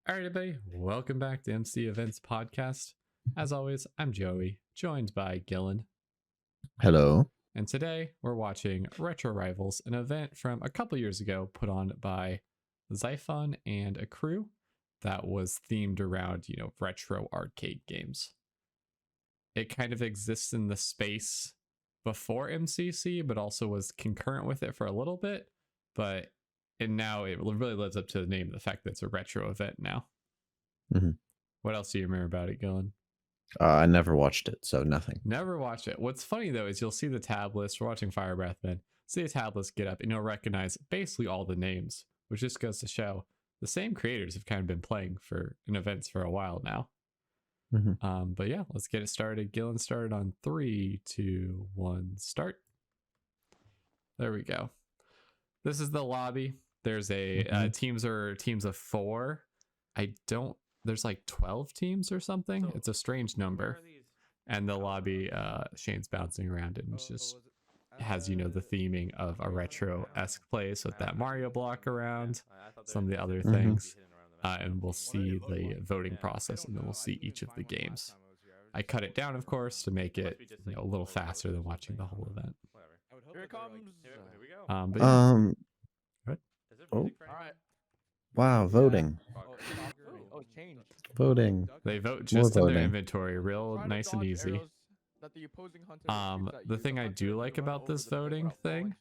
All right, everybody, welcome back to MC Events Podcast. As always, I'm Joey, joined by Gilan. Hello. And today we're watching Retro Rivals, an event from a couple years ago put on by Zyphon and a crew that was themed around, retro arcade games. It kind of exists in the space before MCC, but also was concurrent with it for a little bit. And now it really lives up to the name, the fact that it's a retro event now. Mm-hmm. What else do you remember about it, Gilan? I never watched it, so nothing. Never watched it. What's funny, though, is you'll see the tab list. We're watching Fire Breath Men. See the tab list get up, and you'll recognize basically all the names, which just goes to show the same creators have kind of been playing in events for a while now. Mm-hmm. But yeah, let's get it started. Gilan started on 3, 2, 1, start. There we go. This is the lobby. There's a teams of 4. There's like 12 teams or something. It's a strange number. And the lobby, Shane's bouncing around it, and it's just has, the theming of a retro-esque place with that Mario block around, some of the other things. And we'll see the voting process, and then we'll see each of the games. I cut it down, of course, to make it a little faster than watching the whole event. Here it comes. But yeah. What? Oh. Wow, voting. Oh, it's changed. Voting. They vote just in their inventory, real nice and easy. The thing I do like about this voting thing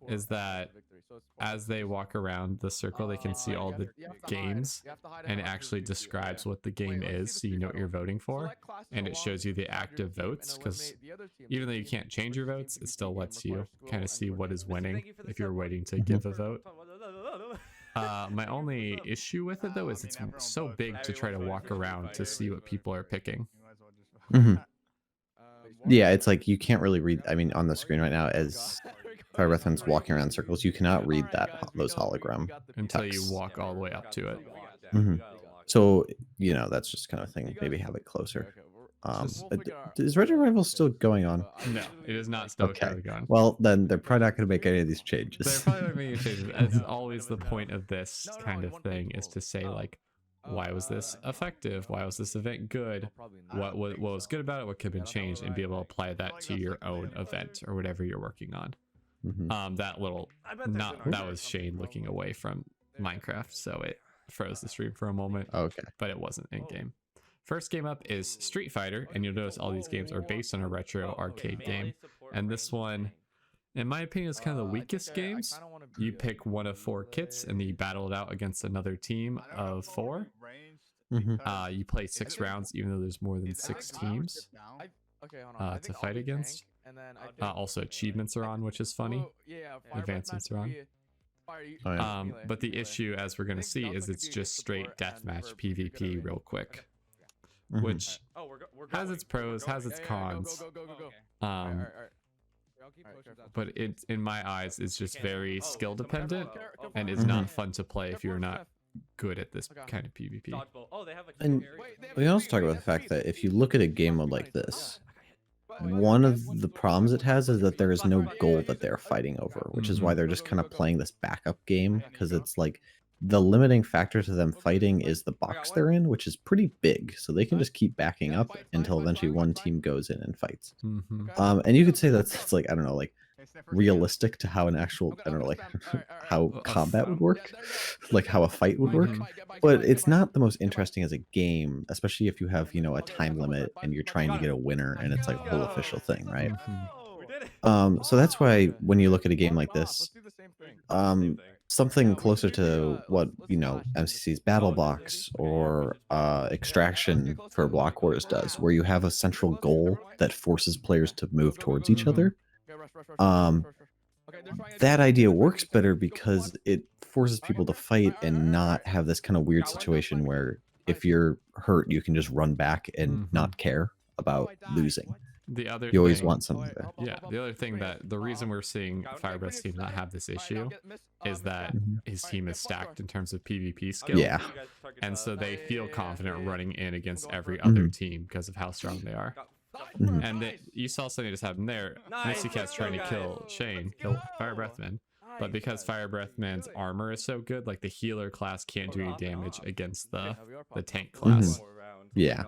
is that as they walk around the circle, they can see all the games, and it actually describes what the game is, so you know what you're voting for, and it shows you the active votes, because even though you can't change your votes, it still lets you kind of see what is winning if you're waiting to give a vote. My only issue with it, though, is it's so big to try to walk around to see what people are picking. Mm-hmm. Yeah, it's like you can't really read. I mean, on the screen right now, as Fire Breath Men's walking around circles, you cannot read those hologram until you walk all the way up to it. Mm-hmm. So that's just kind of thing. Maybe have it closer. Is Retro Rivals still going on? No, it is not still going on. Well, then they're probably not going to make any of these changes. They're probably not making changes. As always, the point of this kind of thing is to say, like, why was this effective? Why was this event good? What was good about it? What could have been changed? And be able to apply that to your own event or whatever you're working on. Mm-hmm. That was Shane looking away from Minecraft, so it froze the stream for a moment. Okay, but it wasn't in game. First game up is Street Fighter, and you'll notice all these games are based on a retro arcade game. And this one, in my opinion, is kind of the weakest games. You pick one of 4 kits, and then you battle it out against another team of 4. Mm-hmm. You play 6 rounds, even though there's more than 6 teams to fight against. Also, achievements are on, which is funny. Advancements are on. But the issue, as we're going to see, is it's just straight deathmatch PvP real quick. Which has its pros, has its cons. But it, in my eyes, is just very skill dependent and is not fun to play if you're not good at this kind of PvP. And we also talk about the fact that if you look at a game mode like this, one of the problems it has is that there is no goal that they're fighting over, which is why they're just kind of playing this backup game, because it's like the limiting factor to them fighting is the box they're in, which is pretty big, so they can just keep backing up until eventually one team goes in and fights. And you could say that's like, I don't know, like realistic to how an actual, I don't know, like how combat would work, like how a fight would work, but it's not the most interesting as a game, especially if you have a time limit and you're trying to get a winner and it's like a whole official thing, right? So that's why when you look at a game like this, something closer to what MCC's Battle Box or Extraction for Block Wars does, where you have a central goal that forces players to move towards each other. That idea works better because it forces people to fight and not have this kind of weird situation where if you're hurt, you can just run back and not care about losing. You always want something there. Yeah, the other thing that the reason we're seeing Firebreath's team not have this issue is that his team is stacked in terms of PvP skill. Yeah. And so they feel confident running in against every other team because of how strong they are. And you saw something just happen there. Missy Cat's trying to kill Shane, kill Fire Breathman. But because Fire Breath Man's armor is so good, like the healer class can't do any damage against the tank class. Yeah.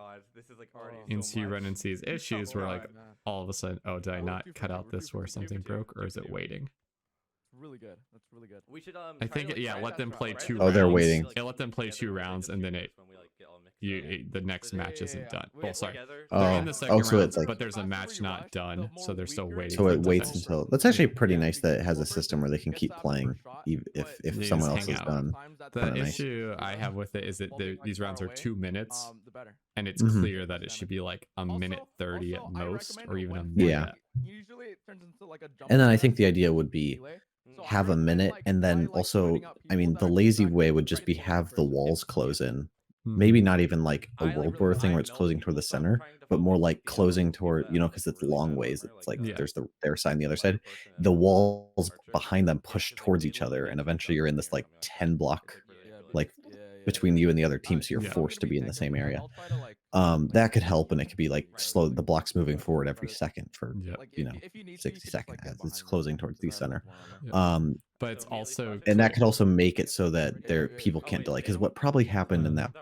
And so you run into these issues where like all of a sudden, oh, did I not cut out this where something broke, or is it waiting? Really good. That's really good. We should I think yeah, let them play 2 rounds. Oh, they're waiting. Yeah, let them play 2 rounds, and then the next match isn't done. Well, sorry, Oh, they're in the second so round, it's like, but there's a match not done, so they're still waiting. so for it to waits finish. until. That's actually pretty nice that it has a system where they can keep playing if They someone just else hang is out. done. The Kinda nice. issue I have with it is that these rounds are 2 minutes, The better. and it's Mhm. clear that it should be like a minute 30 at most, or even a minute. Yeah. Usually it turns into like a jump. And then I think the idea would be have a minute, and then also, I mean, the lazy way would just be have the walls close in. Maybe not even like a world war thing where it's closing toward the center, but more like closing toward, because it's long ways. It's like Yeah. there's their side and the other side. The walls behind them push towards each other, and eventually you're in this like 10 block like between you and the other team, so you're Yeah. forced to be in the same area. That could help, and it could be like slow the blocks moving forward every second for Yeah. 60 seconds as it's closing towards the center. Yeah. But it's also And that could also make it so that people can't delay, because what probably happened in that,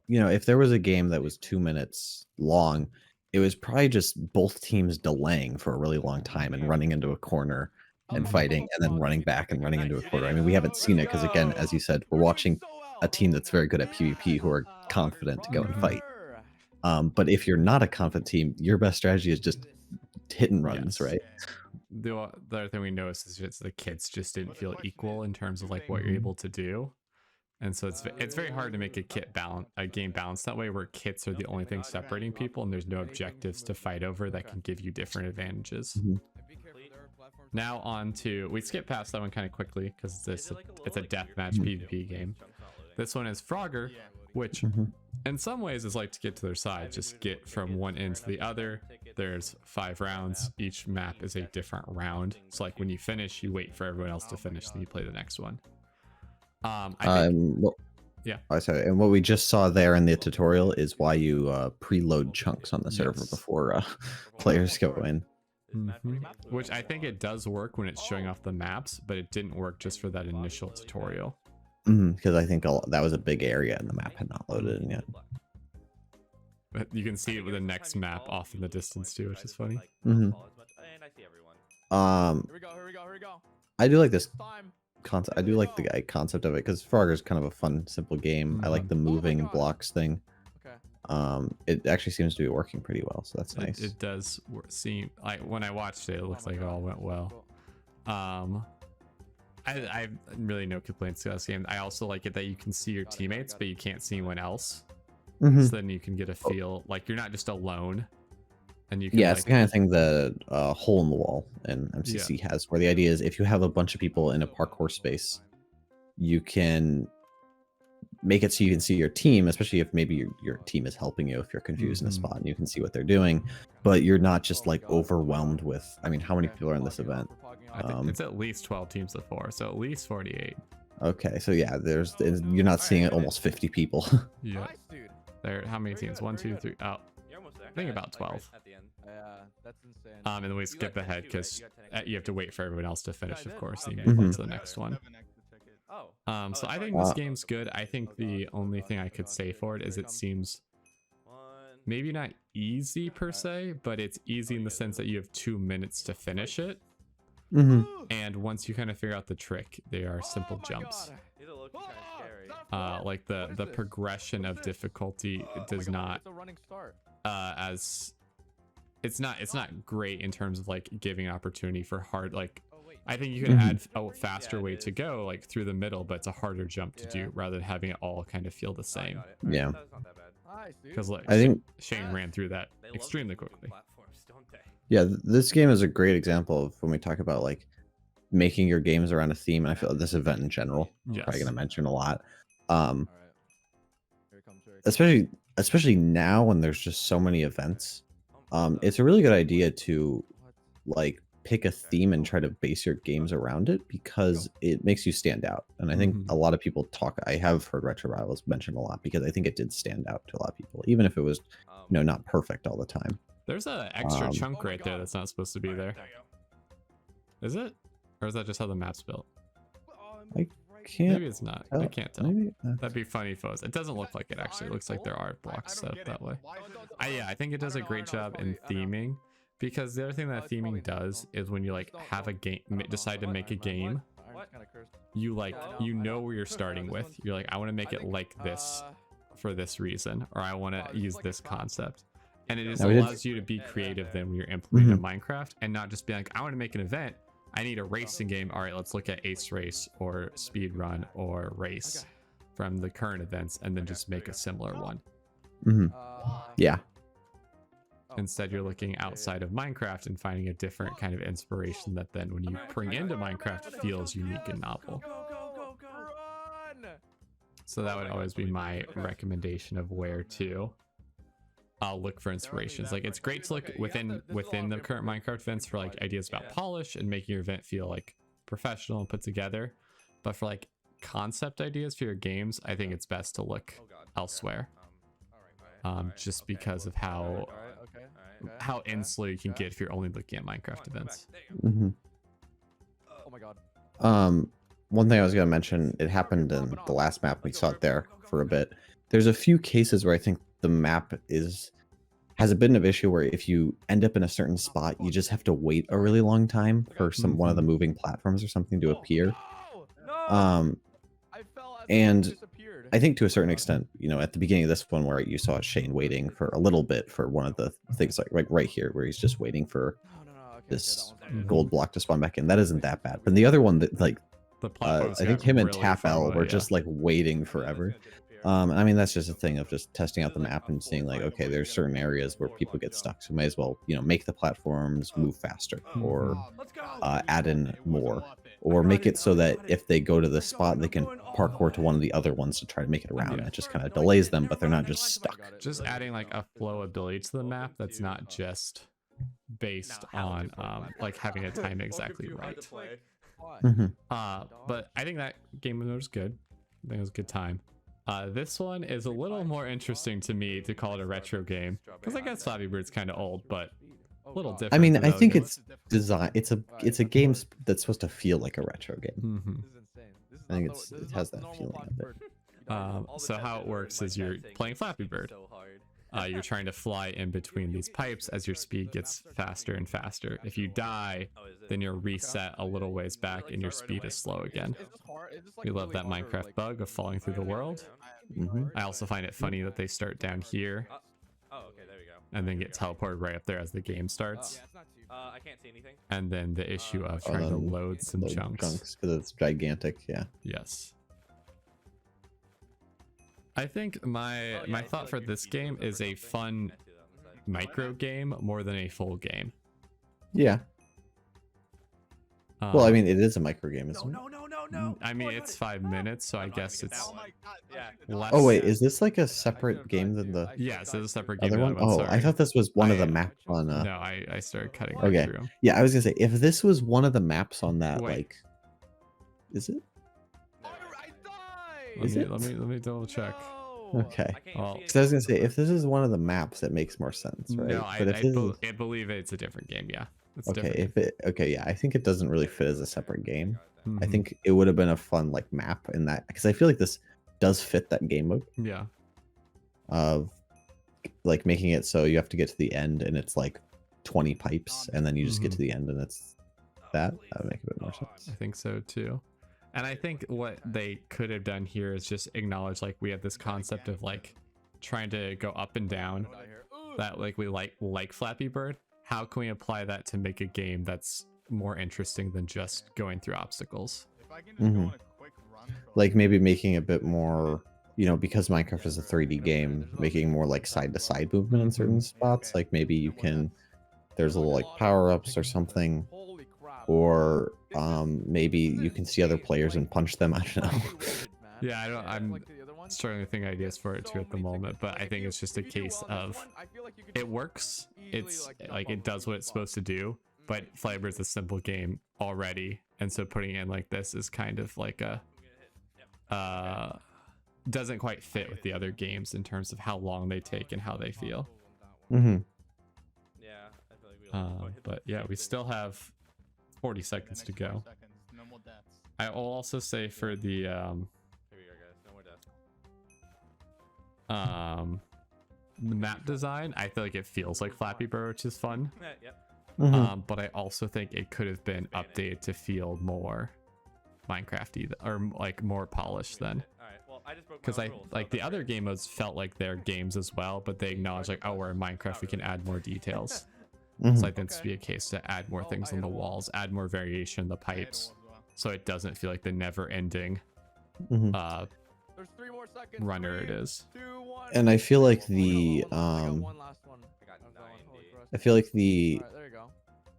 if there was a game that was 2 minutes long, it was probably just both teams delaying for a really long time and running into a corner and fighting, and then running back and running into a corner. I mean, we haven't seen it because, again, as you said, we're watching a team that's very good at PvP who are confident to go and fight. But if you're not a confident team, your best strategy is just hit and runs, Yes. right? The other thing we noticed is just the kits just didn't feel equal in terms of like what you're able to do, and so it's very hard to make a game balanced that way, where kits are the only thing separating people, and there's no objectives to fight over that can give you different advantages. Mhm. Now on to, we skip past that one kind of quickly because it's a deathmatch PvP game. This one is Frogger, which in some ways is like to get to their side, just get from one end to the other. There's 5 rounds. Each map is a different round. So like when you finish, you wait for everyone else to finish, then you play the next one. I think, yeah. Oh, sorry. And what we just saw there in the tutorial is why you preload chunks on the server Yes. before players go in. Which I think it does work when it's showing off the maps, but it didn't work just for that initial tutorial. Because I think that was a big area and the map had not loaded in yet. But you can see it with the next map off in the distance too, which is funny. Here we go. I do like this Time. concept. I do like the concept of it because Frogger is kind of a fun, simple game. I like the moving blocks thing. Okay. It actually seems to be working pretty well, so that's nice. It does seem like when I watched it, it looks like it all went well. I have really no complaints to this game. I also like it that you can see your teammates, but you can't see anyone else. So then you can get a feel like you're not just alone. And you can, yeah, it's the kind of thing that Hole in the Wall and MCC has, where the idea is if you have a bunch of people in a parkour space, you can make it so you can see your team, especially if maybe your team is helping you if you're confused in a spot and you can see what they're doing, but you're not just like overwhelmed with, I mean, how many people are in this event? I think it's at least 12 teams of 4, so at least 48. Okay, so yeah, you're not seeing almost 50 people. Yeah. Nice, dude. There, how many teams? 1, 2, 3. Oh, I think about 12. Yeah, that's insane. And then we skip ahead because you have to wait for everyone else to finish, of course, and Okay. move on to the next one. Oh. So I think this game's good. I think the only thing I could say for it is it seems maybe not easy per se, but it's easy in the sense that you have 2 minutes to finish it. And once you kind of figure out the trick, they are simple jumps. These are looking kind of scary. Like the progression of difficulty does not It's a running start. as it's not great in terms of like giving opportunity for hard, like I think you can add a faster way to go like through the middle, but it's a harder jump to do rather than having it all kind of feel the same. Yeah. That's not that bad. Nice, dude. Because like I think Shane ran through that They love extremely these moving quickly. platforms, don't they? Yeah, this game is a great example of when we talk about like making your games around a theme, and I feel like this event in general, I'm probably Yes. going to mention a lot. All right. Here it comes. Here it comes. Especially now when there's just so many events. It's a really good idea to like pick a theme and try to base your games around it because it makes you stand out. And I think a lot of people I have heard Retro Rivals mentioned a lot because I think it did stand out to a lot of people, even if it was, not perfect all the time. There's an extra chunk right there that's not supposed to be there. Is it? Or is that just how the map's built? I can't. Maybe it's not. I tell. can't tell. Maybe, That'd be funny if it was. It doesn't look like it actually. It looks like there are blocks set up that way. Yeah, I think it does a great job in theming, because the other thing that theming does is when you like have a game, decide to make a game, you like know where you're starting with. You're like, I want to make it like this for this reason, or I want to use this concept, and it just Now, we did- allows you to be creative then when you're implementing a Minecraft, and not just be like, I want to make an event. I need a racing game. All right, let's look at Ace Race or Speed Run or Race from the current events, and then just make a similar one. Yeah. Instead, you're looking outside of Minecraft and finding a different kind of inspiration that then when you bring into Minecraft feels unique and novel. So that would always be my recommendation of where to look for inspirations. Like, it's great to look within the current Minecraft events for like ideas about polish and making your event feel like professional and put together. But for like concept ideas for your games, I think it's best to look elsewhere. Just because of how insular you can get if you're only looking at Minecraft events. Oh my god. One thing I was going to mention, it happened in the last map. We saw it there for a bit. There's a few cases where I think the map has a bit of issue where if you end up in a certain spot, you just have to wait a really long time for one of the moving platforms or something to appear. And I think to a certain extent, you know, at the beginning of this one where you saw Shane waiting for a little bit for one of the things, like right here where he's just waiting for this gold block to spawn back in, that isn't that bad. But the other one that like I think him and Tap L were just like waiting forever. I mean, that's just a thing of just testing out the map and seeing like, okay, there's certain areas where people get stuck, so may as well, you know, make the platforms move faster, or add in more, or make it so that if they go to the spot, they can parkour to one of the other ones to try to make it around. It just kind of delays them, but they're not just stuck. Just adding like a flow ability to the map that's not just based on like having a time exactly right. But I think that game mode was good. I think it was a good time. This one is a little more interesting to me to call it a retro game, because I guess Flappy Bird's kind of old, but a little different. I mean, I think it's design. It's a game that's supposed to feel like a retro game. I think it has that feeling of it. So how it works is you're playing Flappy Bird. You're trying to fly in between these pipes as your speed gets faster and faster. If you die, then you're reset a little ways back and your speed is slow again. We love that Minecraft bug of falling through the world. I also find it funny that they start down here and then get teleported right up there as the game starts. I can't see anything. And then the issue of trying to load some chunks. Because it's gigantic, yeah. Yes. I think my thought for this game is a fun micro game more than a full game. Yeah. Well, I mean, it is a micro game, isn't it? No. I mean, it's 5 minutes, so I guess it's less. Oh wait, is this like a separate game than the Yes, it's a separate game. other one? Oh, I thought this was one of the maps on. No, I started cutting right Okay. through them. Yeah, I was gonna say if this was one of the maps on that, Wait. like, is it? Let me double check. Okay. Well, Because I was gonna say if this is one of the maps, it makes more sense, right? No, But if this is, I believe it's a different game. Yeah. It's okay, different. yeah, I think it doesn't really fit as a separate game. I Mhm. think it would have been a fun like map in that, because I feel like this does fit that game mode Yeah. of like making it so you have to get to the end and it's like 20 pipes and then you just get to the end and it's that would make a bit more sense. I think so too. And I think what they could have done here is just acknowledge like we have this concept of like trying to go up and down, that like we like Flappy Bird. How can we apply that to make a game that's more interesting than just going through obstacles? Like maybe making a bit more, you know, because Minecraft is a 3D game, making more like side to side movement in certain spots. Like maybe you can, there's a little like power ups or something, or maybe you can see other players and punch them. I don't know. Yeah, I'm struggling to think ideas for it too at the moment, but I think it's just a case of it works. It's like it does what it's supposed to do, but Flappy Bird's a simple game already, and so putting it in like this is kind of like a doesn't quite fit with the other games in terms of how long they take and how they feel. But yeah, we still have 40 seconds to go. I will also say for the Here we go, guys. No more death. the map design, I feel like it feels like Flappy Bird, which is fun. Yep. Mhm. But I also think it could have been updated to feel more Minecrafty or like more polished then. All right. Well, I just broke my Because own I rules, so like the that's other great. game modes felt like they're games as well, but they acknowledge like, oh, we're in Minecraft, we can add more details. Mhm. So I think this would be a case to add more things on the walls, add more variation in the pipes, so it doesn't feel like the never-ending Mhm. There's 3 more seconds. runner it 3, is. 2, 1. And I feel like Oh, the I got one last one. I got I'm going. Holy 90. crust. I feel like the All right, there you go.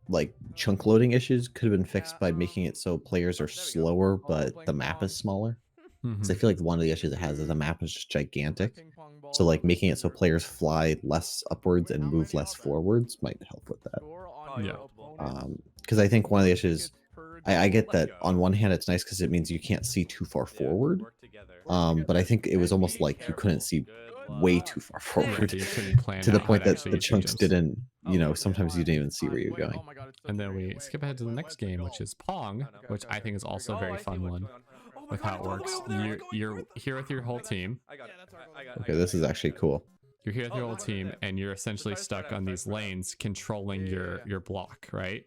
like chunk loading issues could have been fixed Yeah, by making it so players are there we go. slower, Oh, but playing the map Pong. is smaller. Mhm. Because I feel like one of the issues it has is the map is just gigantic. Ping pong ball. So like making it so players fly less upwards and move less forwards might help with that. Score on Oh, your yeah. opponent's Because I think one of the issues, tickets per I get Let's that go. on one hand it's nice because it means you can't see too far Yeah, forward. Work together. But I think it was almost like you couldn't see Good way luck. too far Yeah, forward so you couldn't plan to the out how point to that actually the get to chunks gems. didn't, you know, Oh, sometimes you didn't even see where you're Wait, going. oh my God, it's such And a then great we way. skip ahead to the next game, which is Pong, Oh, no. which I think is also a Oh, very I see fun what's one going on. Oh my with God, how it it's all the way works. over there. You're here with your whole team. I got it. I got it. Okay, this is actually cool. You're here with Oh, your whole that's what it team, is. and you're essentially try to spread stuck out, on try to these spread out. lanes controlling Yeah. your block, right?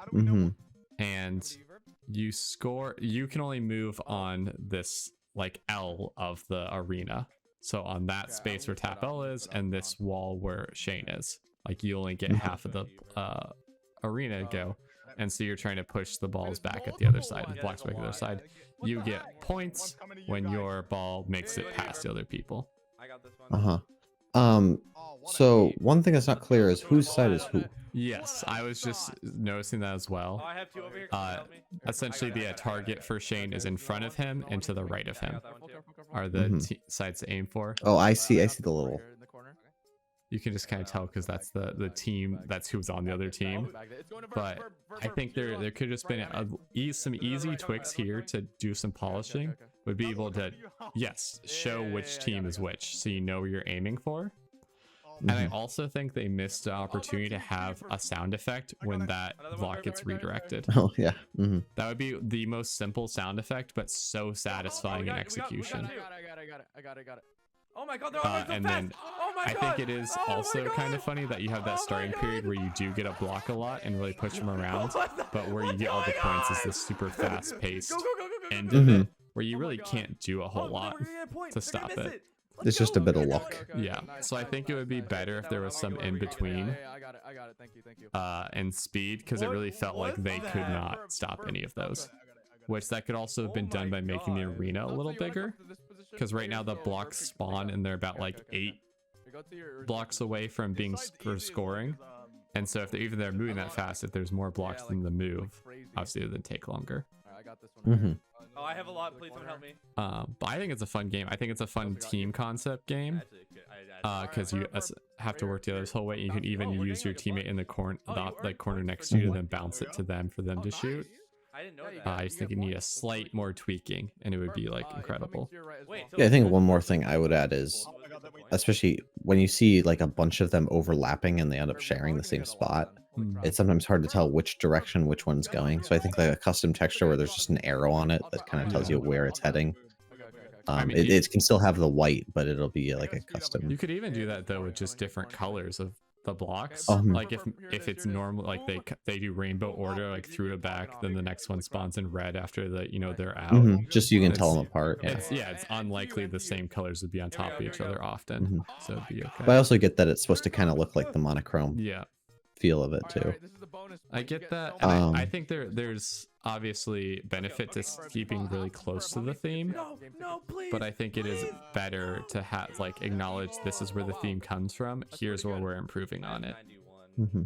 Hmm. And you score. You can only move on this like L of the arena. So on that Okay, space I'll where look that Tap up, L I'll is, look that and up, this wall where Shane is, like you only get Mhm. half of the arena Oh, go. And so you're trying to push the balls there's back at the other multiple side, the ones. blocks back at the other side. You get points when your ball makes it past the other people. I got this one. Uh-huh. So one thing that's not clear is whose side is who. Yes, I was just noticing that as Oh, well. I have 2 over here. Can you help me? Essentially, the target for Shane is in front of him and to the right of I him got that one too. are the Mhm. sides to aim for. Oh, I see got the this one little. here in the corner. You can just kind of tell because that's the team, that's who's on the other team. It's going to But I think there could just been some easy tweaks here to do some polishing. Would be able to, yes, show which team is which, so you know where you're aiming for. And I Mhm. also think they missed the opportunity to have a sound effect when that block gets redirected. Oh yeah. Hmm. That would be the most simple sound effect, but so satisfying in execution. I got it. Oh my God, they're all so And fast. then Oh my I God. think it is Oh my also kind of God. funny that you have that Oh my starting period God. where you do get a block a lot and really push them around, What the- but where you what's get all the going points is on? the super fast paced Go, go, go, go, go, end go, of go. it, where you Oh my really God. can't do a whole Oh, no, lot we're gonna get a point. to They're gonna stop miss it. Let's It's just go. a bit of Okay, luck. okay. Yeah, so I think it would be better if there was some in between Yeah, I got it. Thank you. and speed, because it really felt like they could not stop any of those. Which that could also have been Oh done my by making the God. arena a little So you wanna come bigger, to this position? because right now the So blocks we're- spawn and they're about like 8 We go to your- blocks away from being for scoring. And so if they're even moving that fast, if there's more blocks Yeah, than the like move, crazy. obviously it would take longer. Alright, I got this one. Mhm. Oh, I have a lot. Please someone help me. But I think it's a fun game. I think it's a fun team concept game. Actually, I- Because you have to work together this whole way. You can even Oh, we're use getting your like a teammate in the corner, Oh, you the earned corner points next for to you, that. and then bounce it to them for them to shoot. I didn't know Yeah, you that. got I just think it need a slight more tweaking, and it would be like incredible. Wait, so Yeah, I think both one more of thing them I would are add is, equal with the points? especially when you see like a bunch of them overlapping and they end up sharing the same spot, it's sometimes hard to tell which direction which one's going. So I think like a custom texture where there's just an arrow on it that kind of tells you where it's heading. I mean, It can still have the white, but it'll be like a custom. You could even do that though with just different colors of the blocks. Um, Like if it's normal, like they do rainbow order like through to back, then the next one spawns in red after they're out. Just so you can tell It's- them apart. Yeah. It's unlikely the same colors would be on top of each other often, Mhm. so it'd be okay. But I also get that it's supposed to kind of look like the monochrome Yeah, feel of it too. I get that, and I think there's obviously benefit to keeping really close to the theme, No, please. but I think it is better to have like acknowledge this is where the theme comes from. Here's where we're improving on it. 91. Hmm.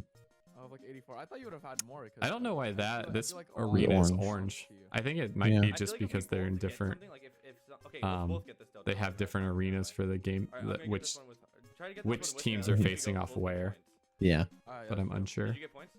Like 84. I thought you would have had more. I don't know why I feel this like a lot arena is orange. orange. I think it might Yeah. be I feel just like if we because they're in both get different. something, like okay, let's both get this done. They have different arenas for the game, Alright, I'm gonna get which this one with- try to get this which one with teams them, are so we facing go off both get where, points. Yeah. but I'm unsure. Did you get points?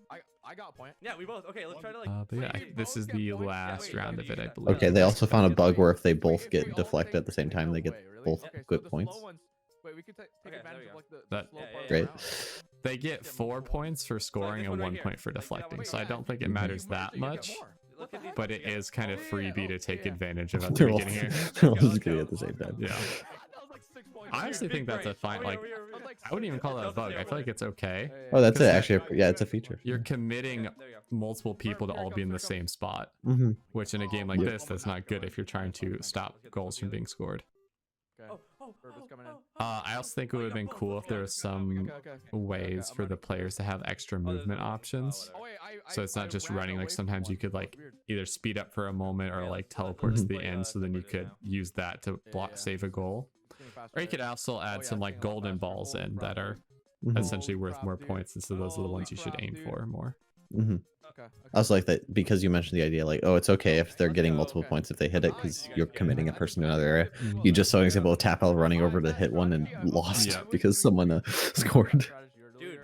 I got a point. Yeah, we both. Okay, let's try to like. But yeah, Wait, this both is get the points? last Wait, round wait, of it, I wait. believe. Okay, they also found a bug where if they both If get we all deflected take at the same time, no they get way, really? both Okay, so good the points. slow ones- Wait, we could take Okay, there advantage we of go. like the That- slow Yeah, yeah, part of Great. the round. They get 4 points for scoring this and one right 1 here. point for Like, that one deflecting, right so I here. don't think it Mhm. matters You might that actually get much. more. Look at these but it guys. is kind of Oh, yeah, freebie to oh, take yeah. advantage of at the They're all, beginning here. they're all Let's go, just getting at let's the same time. Yeah. That was like 6 points. I honestly think that's a fine, like, I wouldn't even call that a bug. I feel like it's okay. Oh, that's it. Because Actually, yeah, it's a feature. You're committing There you go. multiple people to all be in the same spot, Mm-hmm. which in a game like Yep. this, that's not good if you're trying to stop goals from being scored. Purpose coming in. I also think it would have been cool if there was some ways for the players to have extra movement options. Oh, wait, So it's not just ran running, like away sometimes from you could one. like Weird. either speed up for a moment or Yeah, like let's teleport to Mhm. the end, so then you could use that to block Yeah. save a goal. It's getting faster, Or you could right? also add yeah, some it's like getting a lot golden faster. balls Holy in crap, that are Mhm. essentially Holy worth crap, more dude. points, and so those are the Holy ones you should crap, aim dude. for more. Mm-hmm. Okay. I also like that because you mentioned the idea, like, oh, it's okay if they're Let's getting go. multiple Okay. points if they hit it because you're committing a person to another area. Mhm. You just saw an example of Tapel running over to hit one and lost Yeah. because someone scored. Dude,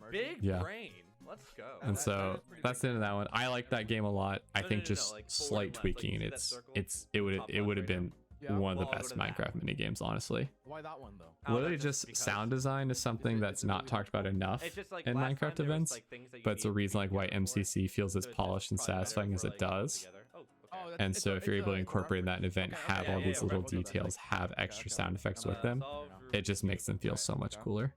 big Yeah. brain. Let's go. And so that's the end of that one. I like that game a lot. I No, think no, just like, forward slight and left, like, tweaking, you see that it's circle? it would have been Yeah, one of the well, I'll best go to that Minecraft mini games, honestly. Why that one though? Literally just sound design is something that's not talked about enough It's just like in last time Minecraft there was, events, like, things that you but it's a need to reason be like why together for. MCC feels as So it's just polished and probably better satisfying as for, it like, all does. together. Oh, okay. And It's so a- if you're it's able to a incorporate that in an event, Okay, have okay, all yeah, these yeah, little we'll go with that. details, have extra sound effects with them, solve it just makes them feel so much cooler.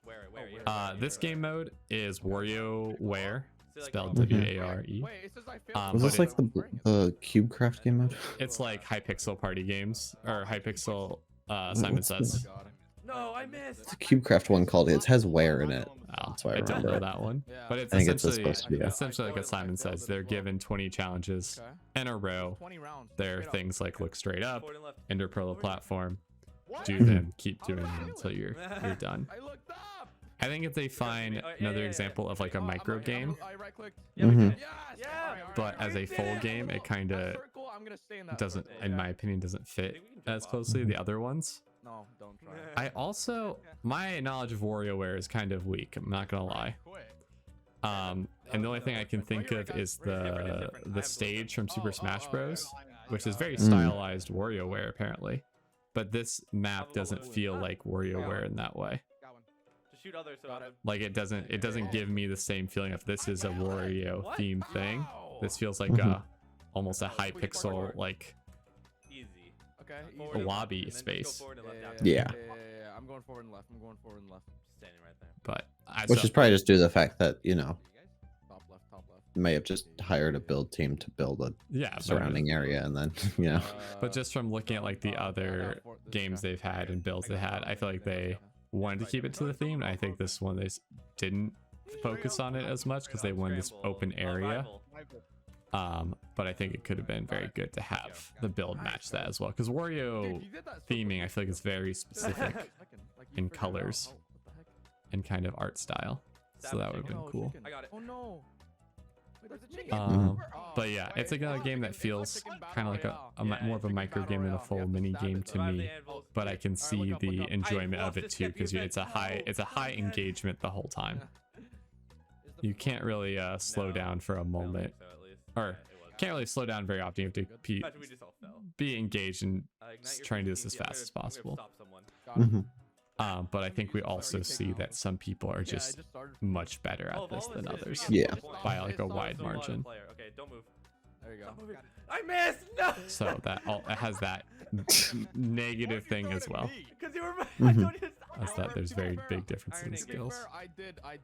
Where, This game mode is WarioWare, spelled Mhm. W-A-R-E. Wait, it says I failed. Was but this like the CubeCraft game mode? It's like Hypixel party games, or Hypixel Simon What's Says. this? No, I missed. It's a CubeCraft one called it has Ware in it. Oh, That's why I I don't remember know it. that one. Yeah. But it's I think it's essentially, supposed to be, yeah. essentially like a Simon Says. They're given 20 challenges Okay. in a row. 20 rounds. There are straight up. things like look straight up, Forward and left. enter pro platform, do Mhm. them, keep doing them until you're done. I looked up. I think it's a fine yeah, another yeah. example of like a Oh, I'm micro right- game, I right clicked. Yeah, we did Mhm. it. Yes. Yeah. Alright, but alright, as a alright. full game, it kind That of circle, I'm gonna stay in that doesn't, circle. in my opinion, doesn't I fit think we can jump as off. closely the other ones. No, don't try. I also, my knowledge of WarioWare is kind of weak. I'm not gonna lie. And the only thing I can think of is the stage from Super Smash Bros, which is very Mm. stylized WarioWare apparently, but this map doesn't feel like WarioWare in that way. Got one. Just shoot others. So Like it doesn't give me the same feeling if this is a Wario What? themed thing. Ow. This feels like Mhm. almost a high pixel like easy. Okay. Forward a and left, lobby and then just go space. forward and left Yeah, after. Yeah. yeah. I'm going forward and left. I'm going forward and left. Standing right there. But Which is probably just due to the fact that, Top left, top left. you may have just hired a build team to build a yeah, surrounding area and then, But just from looking at like the other games they've had and builds they had, I feel like they wanted to keep it to the theme. I think this one didn't focus on it as much because they wanted this open area. But I think it could have been very good to have the build match that as well, because Wario theming I feel like is very specific in colors and kind of art style, so that would have been cool. I got it. Oh no. Wait, there's a chicken. Um, But yeah, it's another game that feels kind of like more of a micro game than a full mini game to me. But I can see the enjoyment of it too, because it's a high engagement the whole time. You can't really slow down for a moment, or can't really slow down very often. You have to be engaged and try and do this as fast as possible. Mhm. But I think we also see that some people are just much better at this than others. Yeah. By like a wide margin. Okay, don't move. There you go. Stop moving. I missed. No. So it has that negative thing as well. Because you were. Mhm. I told you to stop. That's that there's very big differences in skills. I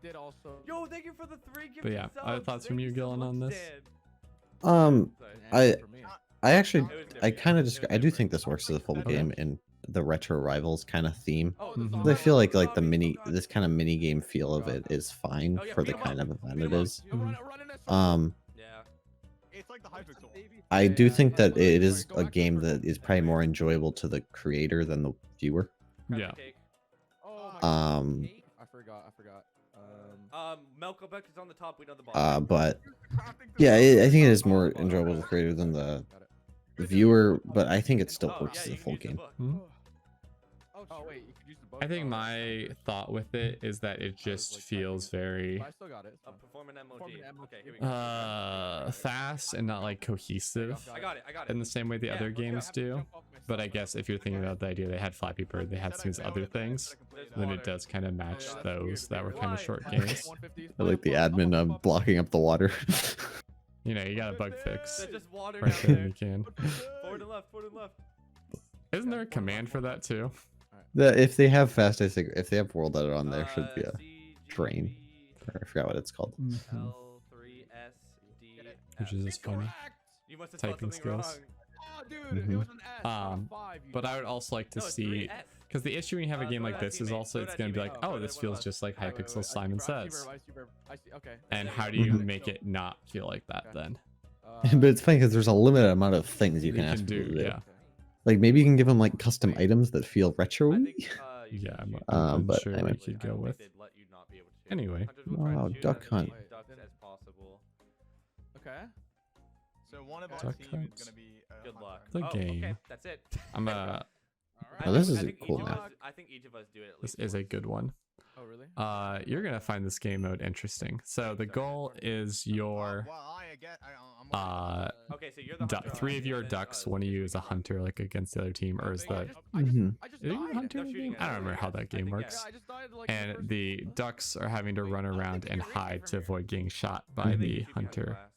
did also. Yo, thank you for the 3 gifted But yeah, other subs. thoughts from Thank you, so Gilan, on much, this? Dan. Sorry. I actually, It was different, I yeah. kind of It was just, I do different. think this works as a full game in the retro rivals kind of theme. Oh, Mhm. I feel like the zombies, mini, oh God. this kind of mini game feel of it is fine Oh, yeah, for the beat 'em kind up. of event Beat 'em it up. is. Yeah. It's like the Hypixel. I do think that it is a game that is probably more enjoyable to the creator than the viewer. Yeah. Um, I forgot. Melkobek is on the top. We know the bottom. but yeah, I think it is more enjoyable to the creator than the viewer, but I think it still Oh, works yeah, as a you can full use the game. book. Hmm? Oh wait, you could use the book. I think my thought with it is that it just feels very I still got it. Perform an MOG. Perform an Okay, here we go. fast and not like cohesive I got it. I got it. in the same way the Yeah, other let's go. games do. But I guess if you're thinking about the idea they had Flappy Bird, they had some of these other things, then it does kind of match those that were kind of short games. I like the admin blocking up the water. You know, you got a bug fix There's just water right down there. there. You can. Forward and left, forward and left. Isn't there a command for that too? If they have fast async, if they have world edit on, there should be a drain. CGB Or I forgot what it's called. Mhm. L3SD. Which is just funny. You must have spelled Typing something wrong. skills. Oh, dude, it was an S, not a Um, 5, you But I would also like to No, it's see, 3S. because the issue when you have a game go like to this is teammate, also go it's to going to be like, teammate. oh, Go to this one feels left. just like Wait, wait, Hypixel wait, I see Simon verb, I see says. verb, I see verb, I see, okay. And There how you do you go. make it not feel like that Okay. then? But it's funny because there's a limited amount of things you You can ask can do, people to do. yeah. Like maybe you can give them like custom items that feel retro. I think, you Yeah, should I'm but unsure anyway. what you could go with. they'd let you not be able to shoot. Anyway. Hunters will try to Wow, shoot duck as hunt. many ducks as possible. Okay. So one of our Duck team hunts. is gonna be Good luck. The Okay, game. that's it. I'm Alright. Oh, this I is a think cool each of map. us- I think each of us do it at This least is a once. good one. Oh, really? You're gonna find this game mode interesting. So the goal is your Well, I'm Okay, so you're the duck. hunter, 3 of your and then ducks. us, One of if you we is a can run. hunter, like against the other team, or is Oh, the I just Mhm. died. Is it a hunter No game? shooting I don't at remember us. how that game think, works. Yeah, I just died like in And first- the ducks are having to run around and hide to avoid getting shot I by think the you shoot behind hunter. glass.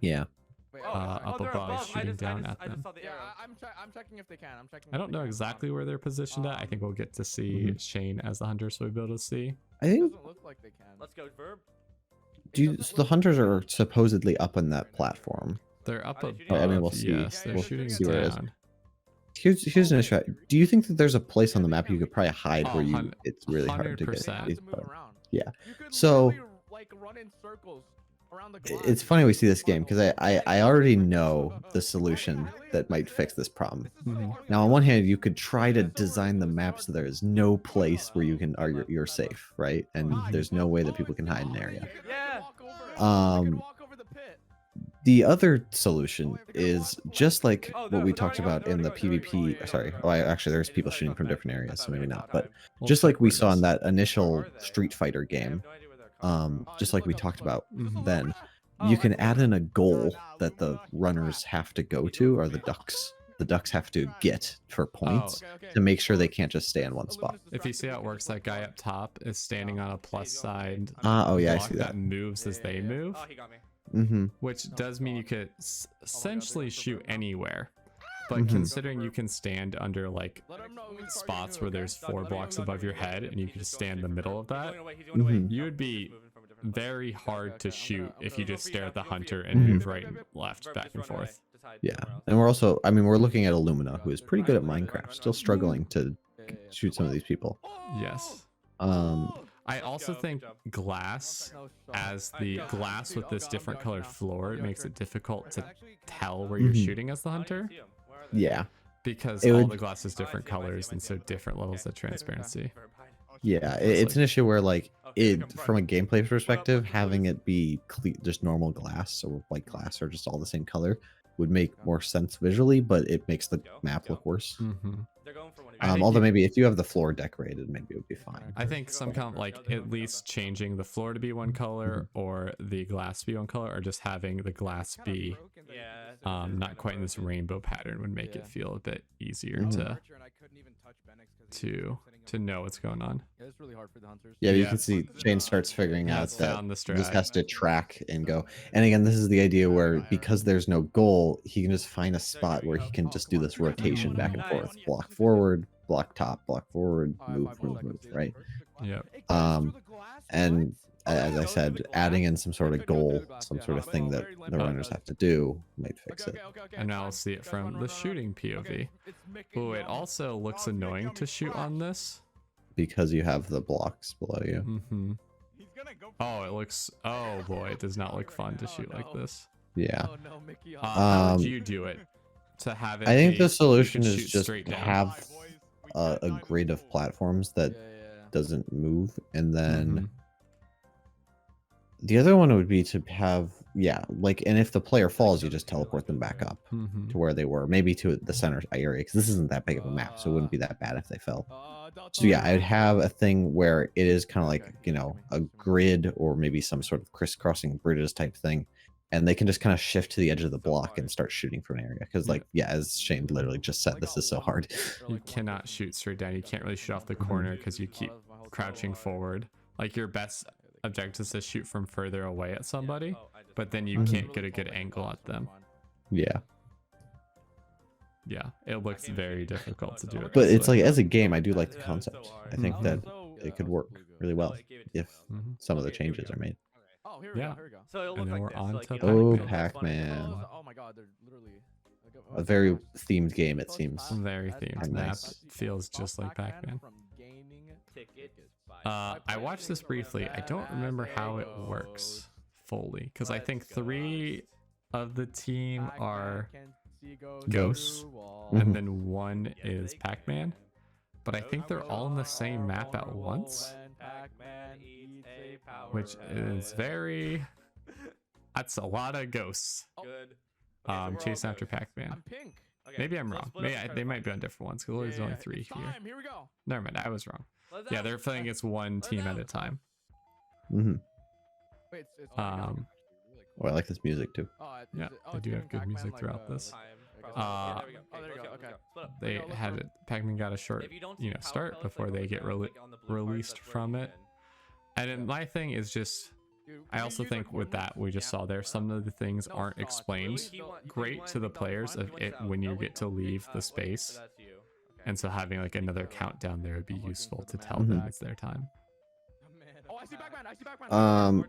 Yeah. Wait, up they're above, shooting down at I them. just saw the Yeah, arrow. I'm checking if they can. I'm checking. I if don't they know can. exactly where they're positioned at. I think we'll get to see Shane as the hunter, so we'll be able to see. I It think doesn't look like they can. Let's go, verb. so the hunters are supposedly up on that platform. They're up Are they above. shooting at us? We'll see. Yes, Yeah, they're we'll shooting see where it is. down. Here's an issue. Do you think that there's a place on the map you could probably hide Oh, where you hun- it's really hard to get? 100%. They have these to move bugs? around. Yeah. You could So- literally, like run in circles around the glass. It's funny we see this game because I already know the solution that might fix this problem. Now, on one hand, you could try to design the map so there is no place where you can you're safe, right? And there's no way that people can hide in an area. Yeah. The other solution is just like Oh, what we they're talked already about going, in the they're already going, PvP. yeah, Sorry, yeah, oh, yeah. actually, there's They people just shooting like from back different and areas, forth so maybe every not. time. But We'll just check like we where it saw in is. that initial Where are they? Street Fighter I have game, no idea where they're coming from. just like we talked about Mhm. then, Oh, you I can see. add in a goal that the runners have to go to, or the ducks have to get for points to make sure they can't just stay in one spot. If you see how it works, that guy up top is standing on a plus side Oh yeah, I block see that. moves as they move, Oh, he got me. Mm-hmm. which does mean you could essentially shoot anywhere. But Mhm. considering you can stand under like spots where there's 4 blocks above your head and you can just stand in the middle of that, you would be very hard to shoot if you just stare at the hunter and move right and left, back and forth. Yeah, and we're also, I mean, we're looking at Illumina, who is pretty good at Minecraft, still struggling to shoot some of these people. Yes. I Let's also go. think Good job. glass, as the glass with this different colored floor, it makes it difficult to tell where you're Mhm. shooting as the hunter, Yeah, because It all would- the glass is different colors and so different levels of transparency. yeah, it's an issue where like from a gameplay perspective, having it be just normal glass or white glass or just all the same color would make more sense visually, but it makes the map look worse. Hmm. They're going for one of I you. think Although you- maybe if you have the floor decorated, maybe it would be fine. I think some kind of like at least changing the floor to be one color or the glass be one color, or just having the glass be Yeah. not quite in this rainbow pattern would make it feel a bit easier Mhm. to know what's going on. Yeah, it's really hard for the hunters. Yeah, you Yeah. can see Shane starts figuring out Has that found the he just strat. has to track and go. And again, this is the idea where because there's no goal, he can just find a spot where he can just do this rotation back and forth, block forward, block top, block forward, move, right? Yep. And as I said, adding in some sort of goal, some sort of thing that the runners have to do might fix it. And now I'll see it from the shooting POV. Oh, it also looks annoying to shoot on this. Because you have the blocks below you. Hmm. Oh, it looks. Oh boy, it does not look fun to shoot like this. Yeah. Oh no, Mickey. How would Um, you do it? To have it. I think be- the you solution could is shoot just straight down. have a grid of platforms that doesn't move, and then Mhm. the other one would be to have, yeah, like, and if the player falls, you just teleport them back up Mhm. to where they were, maybe to the center area, because this isn't that big of a map, so it wouldn't be that bad if they fell. So yeah, I'd have a thing where it is kind of like, you know, a grid or maybe some sort of crisscrossing bridges type thing, and they can just kind of shift to the edge of the block and start shooting from an area. Because like, yeah, as Shane literally just said, this is so hard. You cannot shoot straight down. You can't really shoot off the corner because you keep crouching forward. Like your best objective is to shoot from further away at somebody, but then you Mhm. can't get a good angle at them. Yeah. Yeah, it looks very difficult to do it. But this it's way. like, as a game, I do like the That was concept. so I hard. think Mhm. that So, it could work really well if Mhm. some of the Okay, here we changes go. are made. Oh, here we Yeah. go. Here we go. So it'll And look then like we're this. on like, to you know, Oh, so that's funny. Pac-Man. Oh my God, they're literally like, A very fast. themed game, it Close seems. pass, Very as themed. Pac-Man Map fast, you feels can just stop like Pac-Man. From gaining Ticket is I watched this briefly. I don't remember how it works fully because I think 3 of the team Pac-Man are can see ghosts, through walls. Mhm. and then 1 is Pac-Man. But I think they're all in the same map at once, When Pac-Man eats a power which is very. That's a lot of ghosts. Good. Chasing after Pac-Man. I'm pink. Maybe I'm wrong. They might be on different ones because there's only 3 it's here. time. Here we go. Never mind, I was wrong. Yeah, they're playing against 1 team at a time. Hmm. Wait, it's Um, Oh, I like this music too. Yeah, they do have good music throughout this. Yeah, there we go. Oh, there you go. Let's Okay. Split up. They look had for- it. Pac-Man got a short, If you don't you see know, power start pellets, before like, they over get there, like, on the blue parts, released that's where from you it. win. And then my thing is just, Dude, I can we also use think with that we just saw there, some of the things No aren't sauce, explained please. He want- great want to the McDonald's players of fries? it Which when you out? get to leave the Wait, space. so that's you. Okay. And so having like another countdown there would be I'm looking useful for to the tell man them back. it's their time. Oh, I see Pac-Man. I see Pac-Man.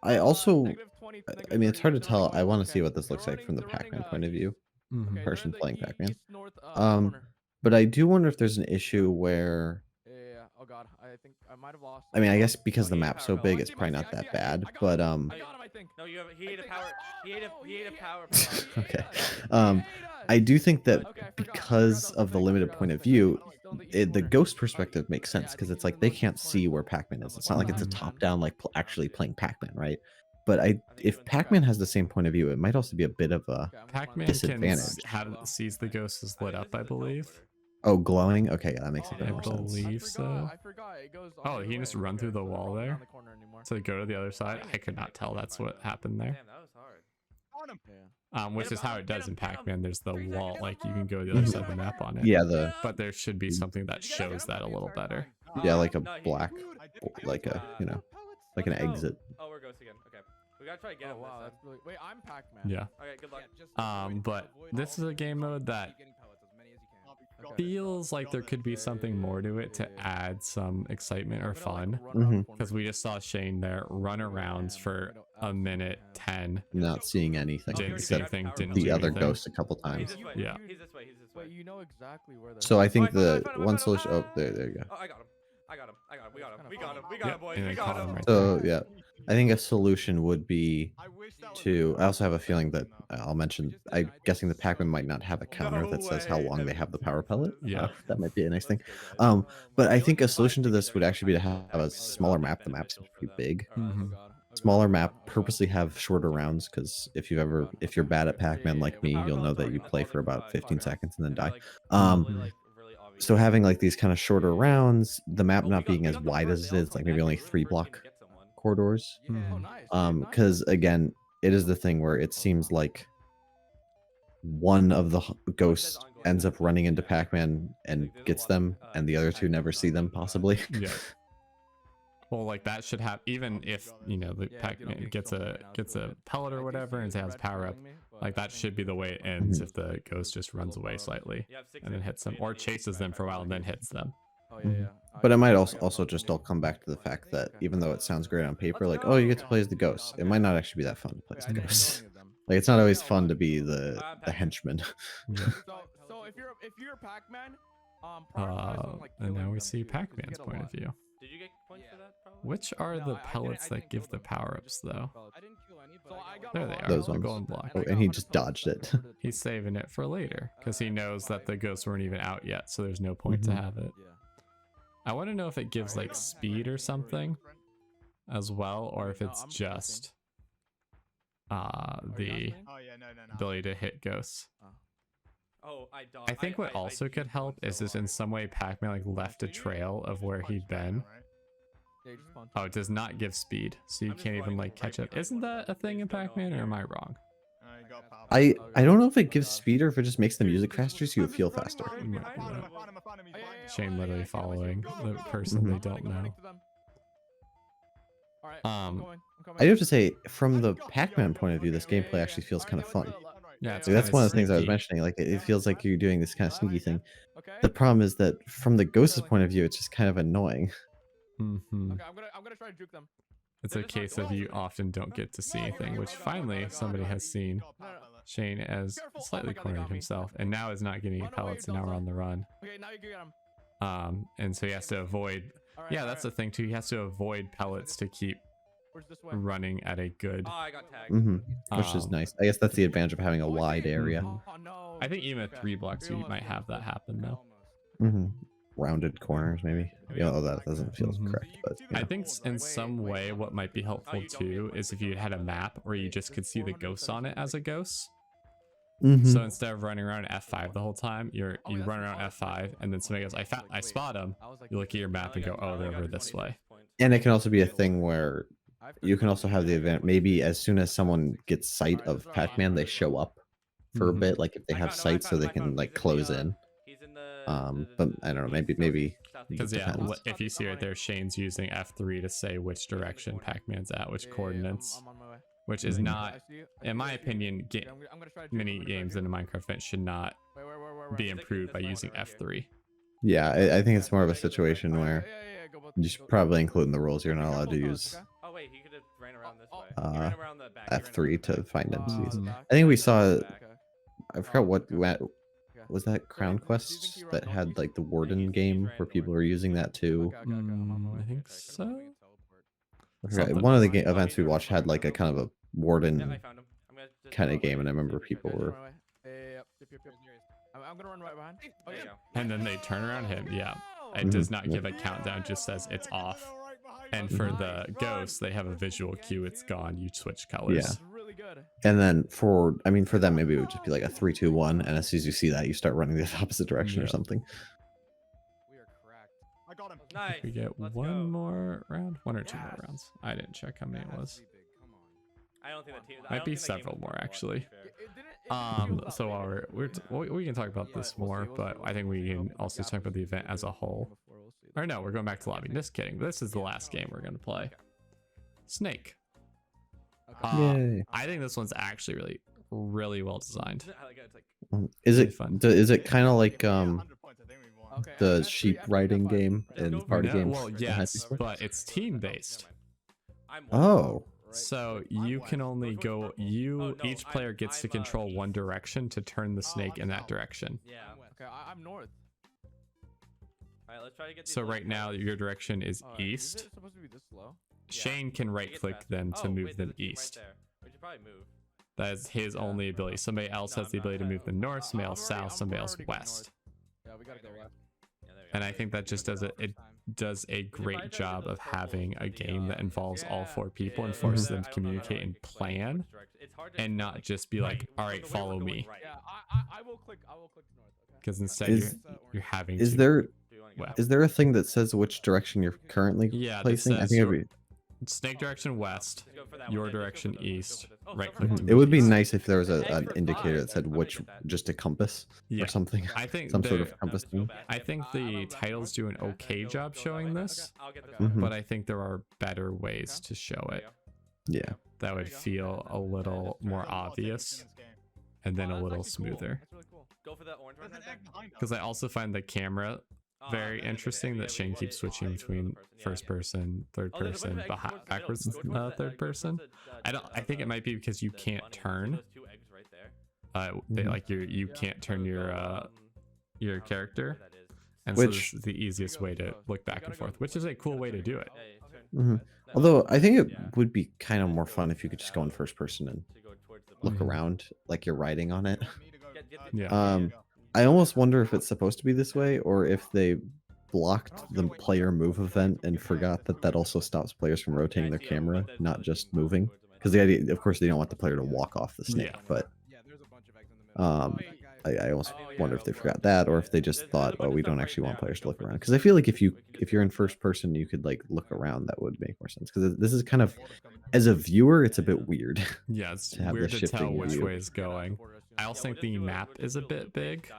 I also, Negative 20, I negative mean, it's 30, hard to they're tell. running I want to okay. see what this They're looks like running- from the they're running, Pac-Man point of view. Mhm. Okay, they're in person the playing Pac-Man. east-north, Um, corner. But I do wonder if there's an issue where, Yeah. Oh God, I think I might have lost. I mean, I guess because the he ate map's so power big, pellets. it's probably not that bad. I got But him. I got him. I think. No, you have. He I ate a think- power. Oh, He ate a. no, He ate a he power ate pellet. Okay. us. Um, He ate us. I do think that Okay, I forgot. because that was of the thing. I limited forgot point that of was thing. view, He's still in the east the corner. ghost perspective makes Yeah, I sense think because he's it's in like the they northeast can't see corner. where Pac-Man is. Of It's not like it's a Pac-Man. top-down like actually playing Pac-Man, right? But think if even- Pac-Man has the same point of view, it might also be a bit of a Okay, I'm gonna run Pac-Man this. can Disadvantage. sees the ghost is lit up, I believe. oh glowing. Okay, yeah, that makes a Oh, bit I more sense. believe I so. forgot. I forgot. It goes. Oh, he can just run through the wall there? Down the corner anymore. So go to the other side. I could not tell that's what happened there. Damn, that was hard. Yeah. Which Get is him, how it get does him, in get him. Pac-Man. There's the 3 wall, seconds. like you can go to the other side of the map on it. Yeah, the But there should be something that Did you guys shows get him? that a little better. yeah, like a No, he- black, like a like an Let's go. exit. Oh, we're ghosts again. Okay. We gotta try to get him. Oh wow, this that's really. Wait, I'm Pac-Man. Yeah. Okay, good luck. But this is a game mode that feels like there could be something more to it to add some excitement or fun. Because we just saw Shane there run arounds for a minute 10. Not seeing anything Didn't see except anything, didn't the do other anything. ghost a couple He's times. this way. Yeah. He's this way. He's this way. Wait, you know exactly where they're. So I think Oh, I the found him, one I found him. solution. Oh, there you go. Oh, I got him. I got him. I got him. We got him. Kinda We got him. fun. We got Yep, him, boys. and We then got caught him. him right So yeah, I think a solution would be I wish that was to. the I also have a best feeling way, that no. I'll mention. I'm guessing the Pac-Man might not have a counter that says how long they have the power pellet. Yeah. That might be a nice thing. But I think a solution to this would actually be to have a smaller map. The map's pretty big. Mhm. Smaller map, purposely have shorter rounds because if you're bad at Pac-Man like me, you'll know that you play for about 15 seconds and then die. So having like these kind of shorter rounds, the map not being as wide as it is, like maybe only 3 block corridors. Oh, Mhm. nice. Because again, it is the thing where it seems like one of the ghosts ends up running into Pac-Man and gets them, and the other 2 never see them possibly. Yeah. Well, like that should have, even if you know the Yeah, dude, I'm Pac-Man getting gets so a mad now, gets too. a pellet I or do whatever see and the has red power up, killing me, but like I that think should be the way it it's ends Mhm. if the ghost just runs away slightly and then hits them, or chases them for a while and then hits them. Oh yeah, yeah. But it might I also got also both just of all you. come back to the fact that Okay. even though it sounds great on paper, Let's like, oh, you get to go. play as the ghost, it might not actually be that fun to play Wait, as I the didn't ghost. know any of them. Like it's not always fun to be the henchman. Yeah. So if you're Pac-Man, prioritize on, like, And now killing we them, see too, 'cause you Pac-Man's get a point of lot. view. Did you get points for that? Probably. Which are No, the I didn't- pellets I that didn't give kill the them. power-ups though? I didn't kill any, but I got There a they lot. are, Those the ones. golden block. Oh, I got and he 100 just points dodged for it. that. He's saving it for later because he knows that the ghosts weren't even out yet, so there's no point to Mhm. have it. Yeah. I want to know if it gives like speed or something as well, or if No, it's I'm just Are the you asking? Oh yeah, no. ability to hit ghosts. Oh, I dodged. I think what also could help is this in some way Pac-Man like left a trail of where he'd been. Yeah, you just punch. Oh, it does not give speed, so you I'm just can't even running like right catch up. behind Isn't one of that them. a thing in Please don't Pac-Man, or am I know. wrong? You got power. I don't know if it gives speed or if it just makes the music faster so you feel faster. I found him, I found him, I found him, he's Oh, yeah, blind. yeah, Shane yeah, literally yeah, I see him, I see following him. Go, the go, go. person Mhm. they I'm don't running, I'm running know. to them. All right, Um, I'm coming. I do have to say, from the Pac-Man point of view, this gameplay actually feels kind of fun. Yeah, it's Like, that's kinda one of the things I was sneaky. mentioning. Like, it feels like you're doing this kind of sneaky thing. Okay. The problem is that from the Ghost's point of view, it's just kind of annoying. Mm-hmm. Okay, I'm gonna try to juke them. It's They're a just not case of going. you often don't get to see anything, which Oh my finally God, somebody oh my has God. seen. No, no. Shane as Careful. Oh slightly my God, they cornered got me. himself, and now is not getting any Run away, pellets, and now we're Delta. on the run. Okay, now you can get him. And so he has to avoid. Yeah, that's the thing too. He has to avoid pellets to keep Where's this way? running at a good. Oh, I got tagged. Which is Um, nice. I guess that's the advantage of having a Oh, I wide did. area. Mhm. Oh no. I think even at Okay. 3 blocks, you Almost, might have that happen though. Rounded corners, maybe. Yeah, although that doesn't feel Mhm. correct. But I yeah. think in some way, what might be helpful you don't too get is if you had a map where you just could see the ghosts on it as a ghost. Mhm. So instead of running around F5 the whole time, you run around F5, and then somebody goes, I spot him. You look at your map and go, oh, they're over this way. And it can also be a thing where you can also have the event. Maybe as soon as someone gets sight of Pac-Man, they show up for a Mhm. bit. Like if they have sight, so they can like close in. He's in the. But I don't know. Maybe. Because It yeah, depends. if you see right there, Shane's using F3 to say which direction Pac-Man's at, which coordinates, I'm on my way. which is Mhm. not, I see you. in my opinion, Okay, I'm gonna try to juke him, many I'm gonna try to games juke in him. a Minecraft event should not Where? be improved by using F3. Yeah, I think it's more of a situation where Yeah, go both. you should probably include in the rules you're not allowed to use Oh wait, he could have ran around this way. uh, He ran around the back. He ran around F3 the to back. find entities. Mhm. I think we saw. Back. I forgot what was that Crown Quest that had like the Warden game where people were using that too. I think so. I forgot. Something. One of the events we watched had like a kind of a Yeah, I Warden found him. I'm gonna just kind go of game, away. and I remember Just people right were. Yep. I'm gonna run right behind. Oh There you yeah. go. And then they turn around him. Yeah. It Mhm. does not give a countdown, just says it's off. And for the ghosts, they have a visual cue. It's gone. You switch colors. Yeah. It's really good. And then for them, maybe it would just be like a 3, 2, 1, and as soon as you see that, you start running the opposite direction or Yeah. something. We are cracked. I got him. Nice. We get Let's one go. more round, one or two more Yes. rounds. I didn't check how many it was. I don't think the team. Might be several more, actually. So while we can talk about this more, but I think we can also talk about the event as a whole. Or no, we're going back to lobby. Just kidding. This is the last game we're gonna play. Snake. Yay! I think this one's actually really, really well designed. I like it. It's like Is really it fun. Is it kind of like 100 points, I think we won. the sheep riding game Just in go for party it. No, games? well, in Happy yes, Square? but it's team based. I'm Oh, So you can only go. Each player gets to control one direction to turn the snake in that direction. Yeah. Okay, I'm north. All right, let's try to get. So right now your direction is Is east. it supposed to be this slow? Shane can right click them to move them east. We should probably move. That is his only ability. Somebody else has the ability to move them north, somebody else south, somebody else west. Yeah, we gotta go left. Yeah, there we go. And I think that just does a great job of having a game that involves all 4 people and forces them to communicate and plan, and not just be like, all right, follow me. Yeah, I will click north. Okay. Because instead you're having is to. there a thing that says which direction you're currently Yeah, that placing? I says think your snake direction west, your direction east, right click to it would move be east. nice if there was an indicator that said which, just a compass Yeah. or something. I think Some sort there- of compass thing. I think the titles do an okay job showing this, I'll get this. Mhm. but I think there are better ways to show it Yeah. that would feel a little more obvious and then a little smoother. That's really cool. Go for the orange one. There's an egg behind us. Because I also find the camera very interesting that Shane keeps switching between first person, third person, backwards, third person. I think it might be because you can't turn. Like you can't turn your character, and so Which- this is the easiest way to look back and forth, which is a cool way to do it. Mhm. Although I think it would be kind of more fun if you could just go in first person and look Mhm. around like you're riding on it. Yeah. I almost wonder if it's supposed to be this way or if they blocked the player move event and forgot that also stops players from rotating their camera, not just moving. Because the idea, of course, they don't want the player to walk off the snake. Yeah. But Yeah, there's a bunch of eggs in the middle. I almost wonder if they forgot that or if they just thought, oh, we don't actually want players to look around. Because I feel like if you're in first person, you could like look around. That would make more sense. Because this is kind of, as a viewer, it's a bit weird. Yeah, it's To have weird the to tell shifting which view. way is going. I also think the map is a bit big,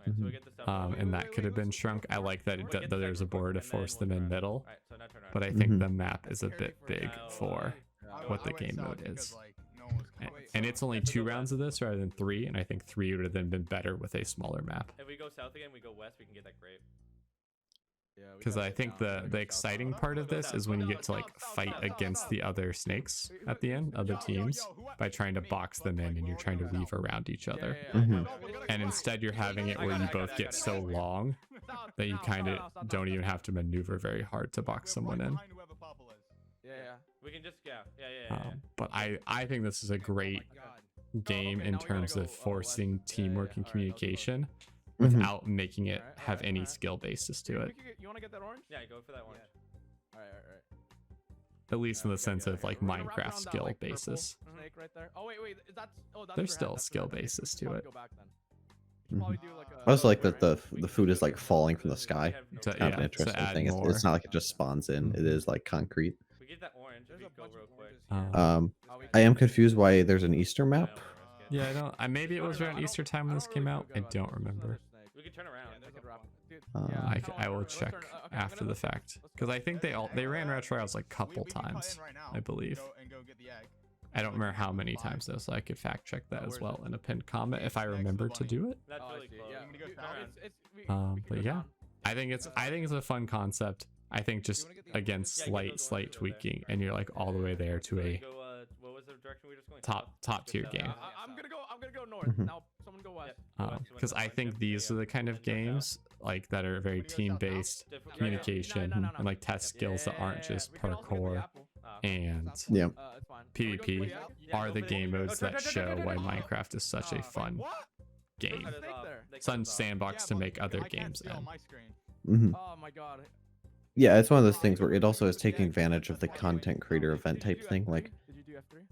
and that could have been shrunk. I like that, that there's a border to force them in middle, but I think Mhm. the map is a bit big for what the game mode is. And it's only 2 rounds of this rather than 3, and I think 3 would have then been better with a smaller map. If we go south again, we go west, we can get that grape. Because I think the exciting part of this is when you get to like fight against the other snakes at the end, other teams, by trying to box them in and you're trying to weave around each other. Mhm. And instead you're having it where you both get so long that you kind of don't even have to maneuver very hard to box someone in. Yeah. We can just But I think this is a great game in terms of forcing teamwork and communication without making it have any skill basis to it. You want to get that orange? Yeah, go for that orange. All right. At least in the sense of like We're gonna wrap Minecraft around that, skill like, purple basis. Snake right there. Oh wait, is that? Oh, that's There's her still head, a that's skill her head. basis Should to probably it. go back then. Should probably do like I also like right? that the food is like falling from the sky. To, Kind of yeah, an interesting to add thing. more. It's not like it just spawns in. It is like concrete. We get that orange. If we go real quick. I am confused why there's an Easter map. Yeah, I don't. Maybe it was around Easter time when this came out. I don't remember. We can turn around. I will check after the fact because I think they ran retro trials like couple times, I believe. I don't remember how many times though, so I could fact check that as well in a pinned comment if I remember to do it. That's really Yeah. But yeah, I think it's a fun concept. I think just again slight tweaking, and you're like all the way there to a What was the direction we were just going? top tier game. I'm gonna go north. Now someone go west. Because I think these are the kind of games like that are very team-based communication and like test skills that aren't just parkour and Yeah. PvP are the game modes that show why Minecraft is such a fun game. Fun sandbox to make other games in. Mhm. Oh my god. Yeah, it's one of those things where it also is taking advantage of the content creator event type thing. Like, Did you do F3?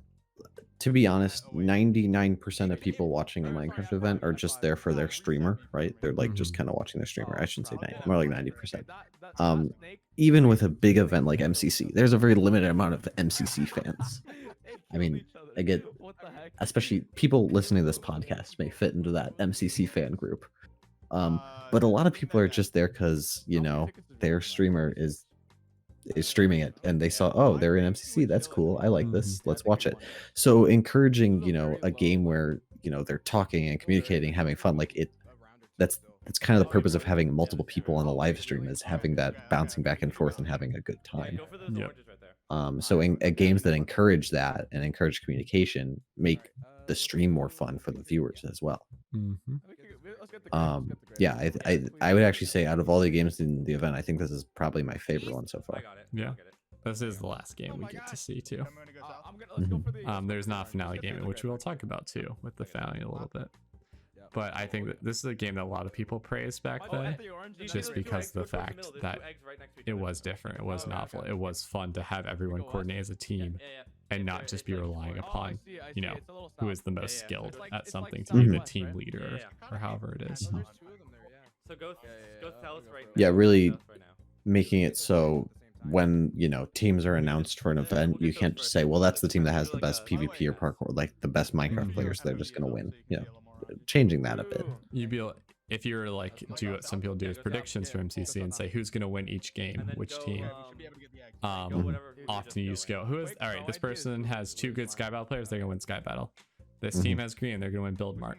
to be honest, 99% of people watching a Minecraft event are just there for their streamer, right? They're like just kind of watching their streamer. I shouldn't say 90, more like 90%. Even with a big event like MCC, there's a very limited amount of MCC fans. I mean, I get, especially people listening to this podcast may fit into that MCC fan group. But a lot of people are just there because, you know, their streamer is streaming it and they saw, oh, they're in MCC, that's cool, I like this, let's watch it. So encouraging, you know, a game where, you know, they're talking and communicating, having fun, like that's kind of the purpose of having multiple people on a live stream, is having that bouncing back and forth and having a good time. So in games that encourage that and encourage communication make the stream more fun for the viewers as well. Yeah, I would actually say out of all the games in the event, I think this is probably my favorite one so far. Yeah, this is the last game we get to see too. Mhm. There's not a finale game, which we'll talk about too with the finale a little bit. But I think that this is a game that a lot of people praised back then, just because of the fact that it was different, it was novel, it was fun to have everyone coordinate as a team and not just be relying upon, you know, who is the most skilled at something to be the team leader or however it is. So go south right now. Yeah, really making it so when, you know, teams are announced for an event, you can't just say, well, that's the team that has the best PvP or parkour, like the best Minecraft players, they're just going to win. You know, changing that a bit. You'd be if you were to like do what some people do as predictions for MCC and say who's going to win each game, which team. Often you just go, who is, all right, this person has 2 good Sky Battle players, they're going to win Sky Battle. This team has green, they're going to win Build Mart.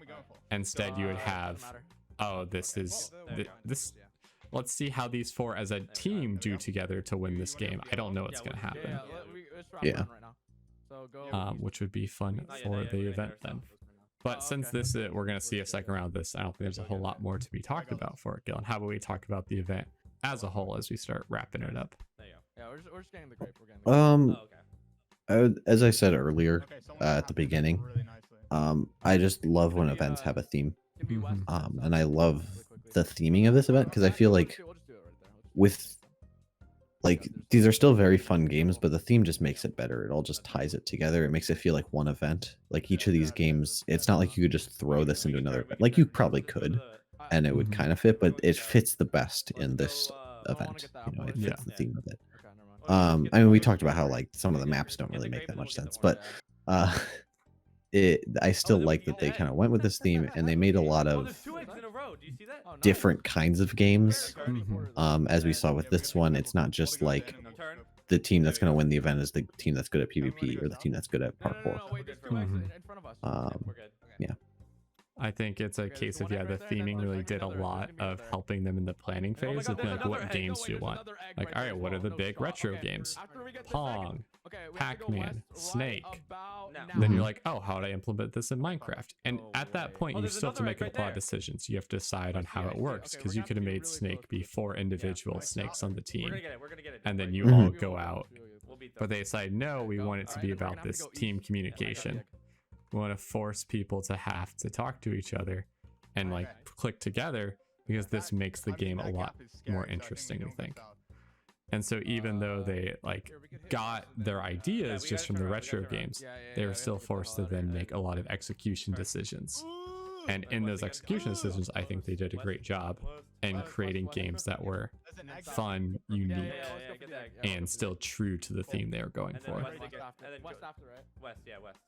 Instead you would have, oh, this is this. Let's see how these 4 as a team do together to win this game. I don't know what's going to happen. Yeah. Which would be fun for the event then. But since this is, we're going to see a second round of this, I don't think there's a whole lot more to be talked about for it, Gilan. How about we talk about the event as a whole as we start wrapping it up? Yeah, we're just getting the grape. As I said earlier at the beginning, I just love when events have a theme. And I love the theming of this event because I feel like with like these are still very fun games, but the theme just makes it better. It all just ties it together. It makes it feel like one event. Like each of these games, it's not like you could just throw this into another event. Like you probably could, and it would kind of fit, but it fits the best in this event. You know, it fits the theme of it. I mean, we talked about how like some of the maps don't really make that much sense, but I still like that they kind of went with this theme and they made a lot of different kinds of games. As we saw with this one, it's not just like the team that's going to win the event is the team that's good at PvP or the team that's good at No, parkour. wait, there's 2 guys Mhm. in front of us. We're good. Yeah. I think it's a Okay, there's case the of one egg the right there, and then theming there's really like did a another- there's lot gonna be of another egg. helping them in the planning Oh my phase God, of there's like another what egg. games No, do you wait, want. there's another egg Like, right all there right, as what are well. the No big shot. retro Okay, games? after we get this egg, Pong, okay, we have to go PacMan, west, right Snake. about Now. now. Then Mhm. you're like, oh, how would I implement this in Minecraft? And No at that way. point, Oh, you there's still have to another make egg a right lot of there. decisions. You have to decide on I how see, it I see. works Okay, because we're you gonna could have have to be made really Snake close be to it. 4 individual Like, snakes on the We're team. gonna get it. We're gonna get it. And don't then worry. you Mhm. all We go will, out. We'll beat them. But they decide, no, we Go. want it to Alright, be then we're about gonna have to this go team east. communication. Yeah, We want to force people to have to talk to each other and like Okay. click together because this makes the game a lot more interesting, we think. And so even though they like Here, we could hit got west and their then- ideas we just gotta from turn the around, we gotta retro turn around. games, Yeah, they yeah, were we still have to get forced to the then ball make a lot of execution decisions. And in those execution decisions, I think they did a great job in creating games that were fun, unique, Yeah, let's go for the egg. Yeah, and let's go still true to the theme they were going And then for. west for the egg. again. West after, And then west go- after, right? West, yeah, west.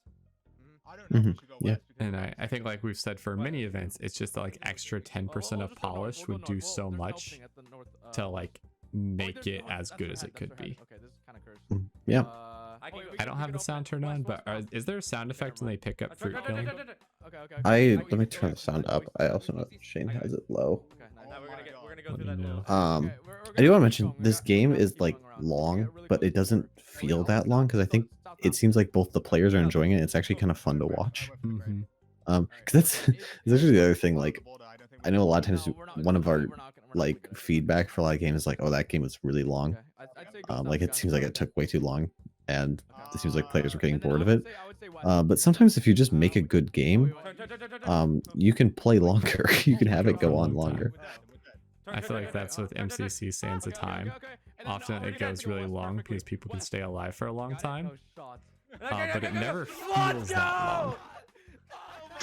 I don't know if we Mhm. should go Yeah. west because And I think like we've said for many events, it's just like extra 10% We'll of just go north, polish we'll go would do north. so There's an much opening at the north, to like make it as good as it could be. Okay, this is kind of cursed. Mhm. Yeah. I can go- I don't have the sound turned on, but is there a sound effect when they pick up fruit killing? Okay. Let me turn the sound up. I also know Shane has it low. Okay, nice. Now we're gonna go Let through me that know. little. Okay, we're I gonna do want to keep mention going. this We're game gonna is keep like going around. We'll long, get really but close it to doesn't it. feel Wait, that stop, long because I stop, think stop, it stop. seems like both the players are Stop. enjoying it. It's actually kind of fun to watch. Mm-hmm. Because that's actually the other thing. Like, I know a lot of times one of our like feedback for a lot of games is like, oh, that game was really long. Okay, I'd say go Like south, it seems like it took way too long, and it seems like players were getting And then bored of I it. would say west. But sometimes if you just make a good game, Turn. you can play longer. You can have it For a go on long time. longer. I feel like that's with MCC Sands of Time. Often it goes really long because people can stay alive for a long time, but it never feels that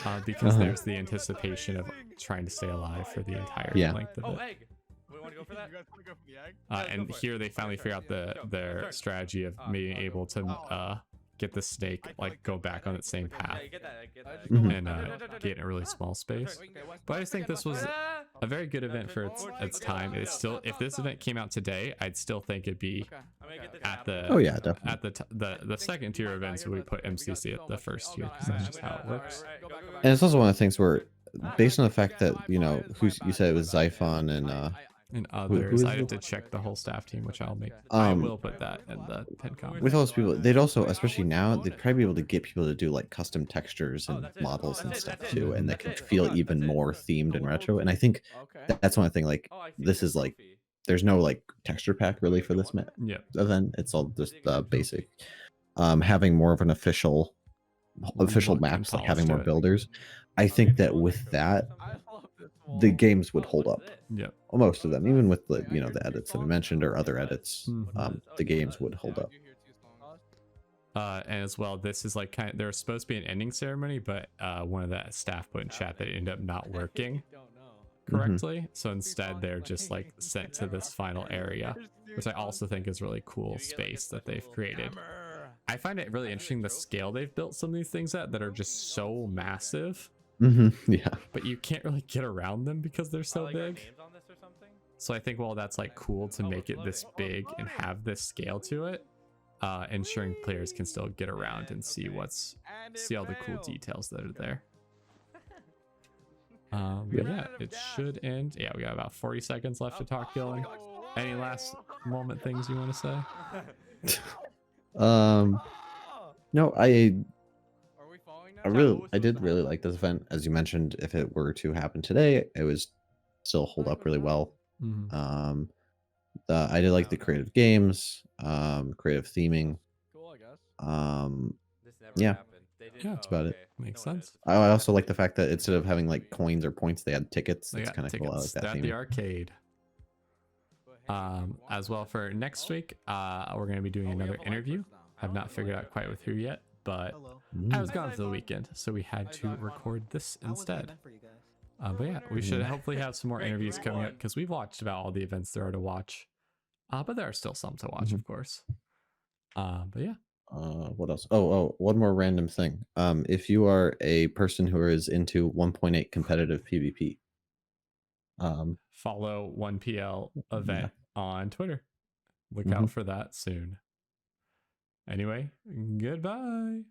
long because Uh-huh. there's the anticipation of trying to stay alive for the entire Yeah. length of Oh, it. egg. We want to go for that? You guys want to go for the egg? And go for it. here they finally figure out their Turn. strategy of being able to get the snake like go back on its same Yeah, path you get that egg. Get that egg. Mhm. and get in a really small space. But I just think this was Ah! a very good event for its time. It's still, if this event came out today, I'd still think it'd be Okay. I'm gonna get this at apple. the Oh yeah, definitely. at the second tier events. We put MCC at the first tier because that's just how it works. And it's also one of the things where, based on the fact that you said it was Zyphon and And who others, is I have it? to check the whole staff team, which I'll make. I will put that in the pin comment. with all those people, they'd also, especially now, they'd probably be able to get people to do like custom textures and that's it. models That's and it, stuff that's it. too, and that That's can it. feel That's even it. more themed and retro. And I think Okay. that's one thing. Like, Oh, I see this the is like, trophy. there's no like texture pack really for this Yeah, event. It's all just basic. Having more of an official Look and maps, like polish having to more it. builders. I think that with that, I love this the wall. games would Oh, hold what's up. this? yeah. Most of them, even with the the edits that we mentioned or other edits, Mhm. the games would hold up. And as well, this is like there was supposed to be an ending ceremony, but one of the staff put in chat that it ended up not working Don't know. correctly. So instead, they're just like sent to this final area, which I also think is really cool space that they've created. I find it really interesting the scale they've built some of these things at that are just so massive, Yeah. but you can't really get around them because they're so Like our big. names on this or something? So I think while that's like cool to make it this big and have this scale to it, ensuring players can still get around and see see all the cool details that are there. But yeah, it should end. Yeah, we got about 40 seconds left to talk, Gilan. Any last moment things you want to say? No, Are we following now? I did really like this event. As you mentioned, if it were to happen today, it was still hold up really well. Mhm. I did like the creative games, creative theming. Cool, I guess. This never Yeah. happened. They didn't, Yeah, that's about it. Makes No one sense. I also like the fact that instead of having like coins or points, they had tickets. They That's got kind of cool. I like tickets that at the theming. arcade. As well for next week, we're going to be doing another interview. I've not figured out quite with who yet, but I was gone for the weekend, so we had to record this instead. But yeah, we should hopefully have some more interviews coming up because we've watched about all the events there are to watch. But there are still some to watch, of course. But yeah. What else? Oh, one more random thing. If you are a person who is into 1.8 competitive PvP, Follow 1PL event on Twitter. Look Mhm. out for that soon. Anyway, goodbye.